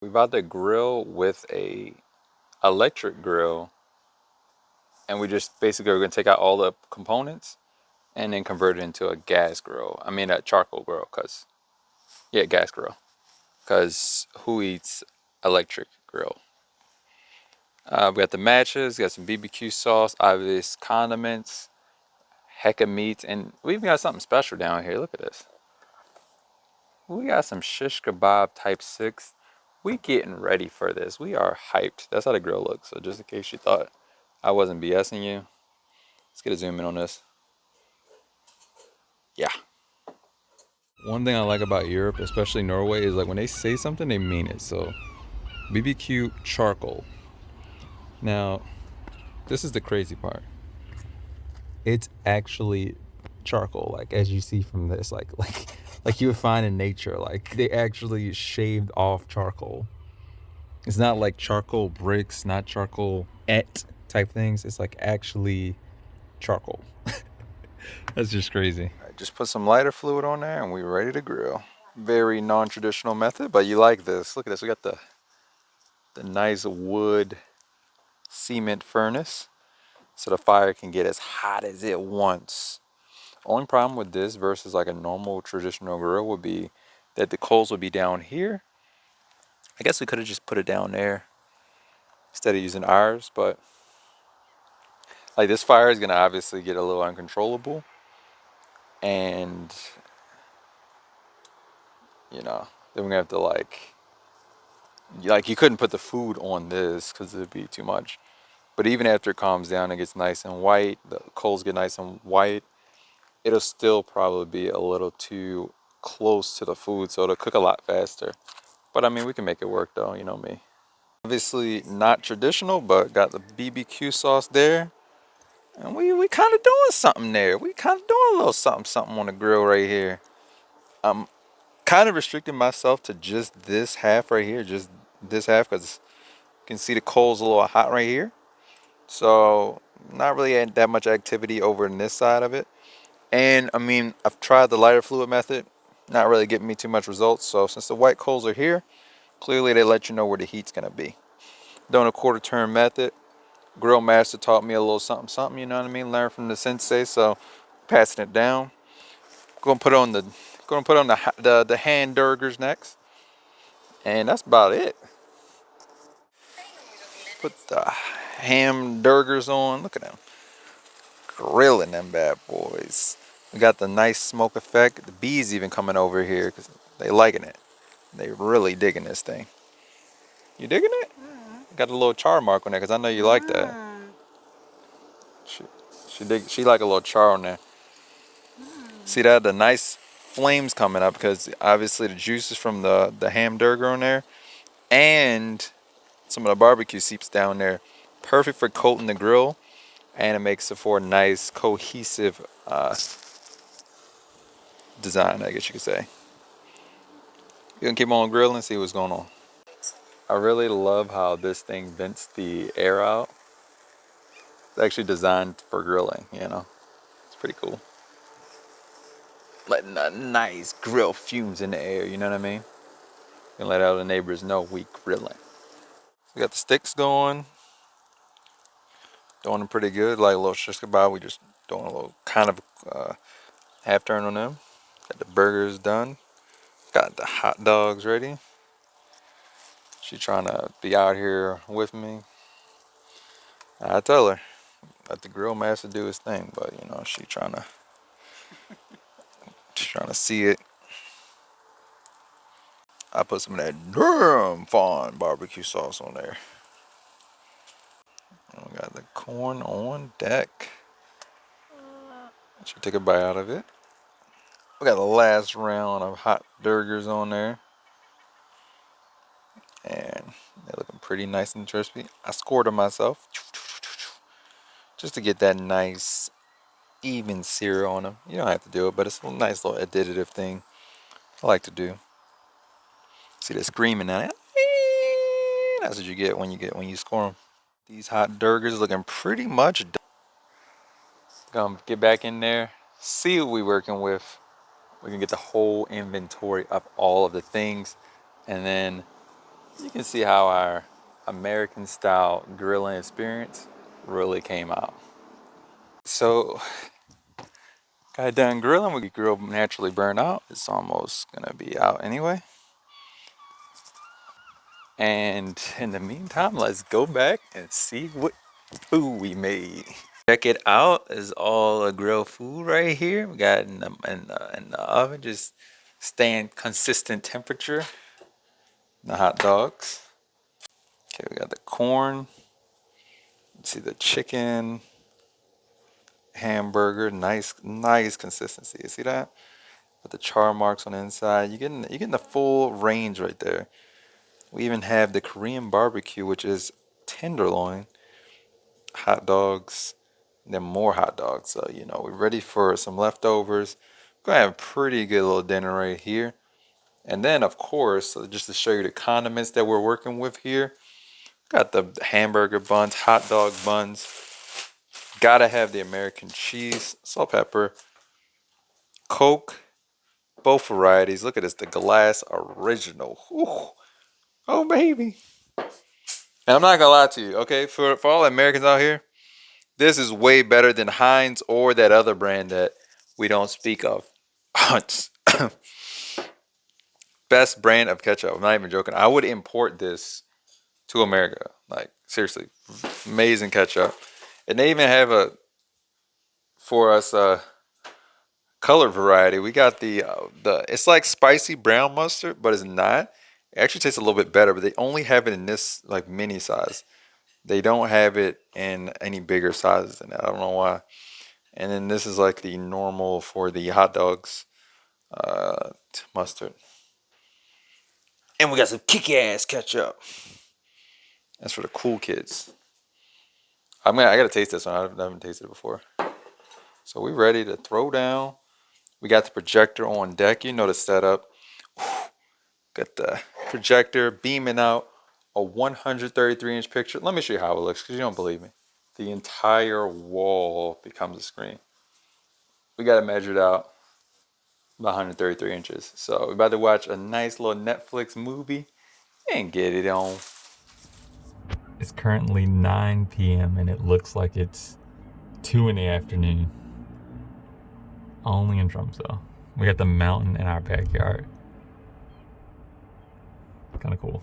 We about to grill with a electric grill, and we just basically we're gonna take out all the components and then convert it into a gas grill. I mean a charcoal grill, cause yeah, gas grill. Cause who eats electric grill? We got the matches, got some BBQ sauce, obvious condiments, hecka meats, and we even got something special down here. Look at this. We got some shish kebab type 6. We getting ready for this. We are hyped. That's how the grill looks. So just in case you thought I wasn't BSing you, let's get a zoom in on this. Yeah. One thing I like about Europe, especially Norway, is like when they say something, they mean it. So BBQ charcoal. Now, this is the crazy part. It's actually charcoal, like as you see from this, like you would find in nature. Like they actually shaved off charcoal. It's not like charcoal bricks, not charcoal type things. It's like actually charcoal. That's just crazy. All right, just put some lighter fluid on there and we're ready to grill. Very non-traditional method, but you like this. Look at this. We got the nice wood cement furnace so the fire can get as hot as it wants. Only problem with this versus like a normal traditional grill would be that the coals would be down here. I guess we could have just put it down there instead of using ours, but like this fire is gonna obviously get a little uncontrollable, and you know then we're gonna have to like you couldn't put the food on this because it'd be too much. But even after it calms down, it gets nice and white. The coals get nice and white. It'll still probably be a little too close to the food, so it'll cook a lot faster. But I mean, we can make it work though, you know me. Obviously not traditional, but got the BBQ sauce there. And we kind of doing something there. We kind of doing a little something on the grill right here. I'm kind of restricting myself to just this half right here, just this half, because you can see the coals a little hot right here. So not really that much activity over in this side of it. And I mean, I've tried the lighter fluid method, not really getting me too much results. So since the white coals are here, clearly they let you know where the heat's gonna be. Doing a quarter turn method. Grill master taught me a little something, you know what I mean? Learn from the sensei, so passing it down. Gonna put on the hand burgers next. And that's about it. Put the hamburgers on. Look at them. Grilling them bad boys. We got the nice smoke effect. The bees even coming over here because they liking it. They really digging this thing. You digging it? Got a little char mark on there because I know you like that. She like a little char on there. See that? The nice flames coming up because obviously the juices from the hamburger on there and some of the barbecue seeps down there. Perfect for coating the grill, and it makes it for a nice cohesive design, I guess you could say. You can keep on grilling and see what's going on. I really love how this thing vents the air out. It's actually designed for grilling, you know. It's pretty cool. Letting the nice grill fumes in the air, you know what I mean? And let all the neighbors know we grilling. We got the sticks going. Doing them pretty good, like a little shish kebab. We just doing a little kind of half turn on them. Got the burgers done. Got the hot dogs ready. She trying to be out here with me. I tell her, let the grill master do his thing, but you know she's trying to see it. I put some of that damn fine barbecue sauce on there. And we got the corn on deck. Should take a bite out of it. We got the last round of hot burgers on there. And they're looking pretty nice and crispy. I scored them myself just to get that nice even sear on them. You don't have to do it, but it's a nice little additive thing I like to do. See, they're screaming at it. That's what you get when you score them. These hot burgers looking pretty much done. Gonna get back in there, see what we're working with. We can get the whole inventory of all of the things, and then You can see how our American style grilling experience really came out. So, got done grilling. We grill naturally burn out. It's almost gonna be out anyway. And in the meantime, let's go back and see what food we made. Check it out. It's all a grilled food right here. We got it in the oven, just staying consistent temperature. The hot dogs. Okay, we got the corn. See the chicken, hamburger, nice consistency. You see that? With the char marks on the inside. You're getting the full range right there. We even have the Korean barbecue, which is tenderloin, hot dogs, and then more hot dogs. So, we're ready for some leftovers. We're gonna have a pretty good little dinner right here. And then, of course, just to show you the condiments that we're working with here, got the hamburger buns, hot dog buns. Gotta have the American cheese, salt, pepper, Coke, both varieties. Look at this, the glass original. Ooh. Oh, baby. And I'm not gonna lie to you, okay? For all Americans out here, this is way better than Heinz or that other brand that we don't speak of. Best brand of ketchup. I'm not even joking. I would import this to America. Like, seriously. Amazing ketchup. And they even have for us, color variety. We got the it's like spicy brown mustard, but it's not. It actually tastes a little bit better, but they only have it in this like mini size. They don't have it in any bigger sizes than that. I don't know why. And then this is like the normal for the hot dogs, mustard. And we got some kick-ass ketchup. That's for the cool kids. I gotta taste this one. I haven't tasted it before. So we ready to throw down. We got the projector on deck. You know the setup. Got the projector beaming out a 133-inch picture. Let me show you how it looks because you don't believe me. The entire wall becomes a screen. We got it measured out 133 inches. So we're about to watch a nice little Netflix movie and get it on. It's currently 9 p.m. and it looks like it's 2 in the afternoon. Only in Tromsø. We got the mountain in our backyard. Kind of cool.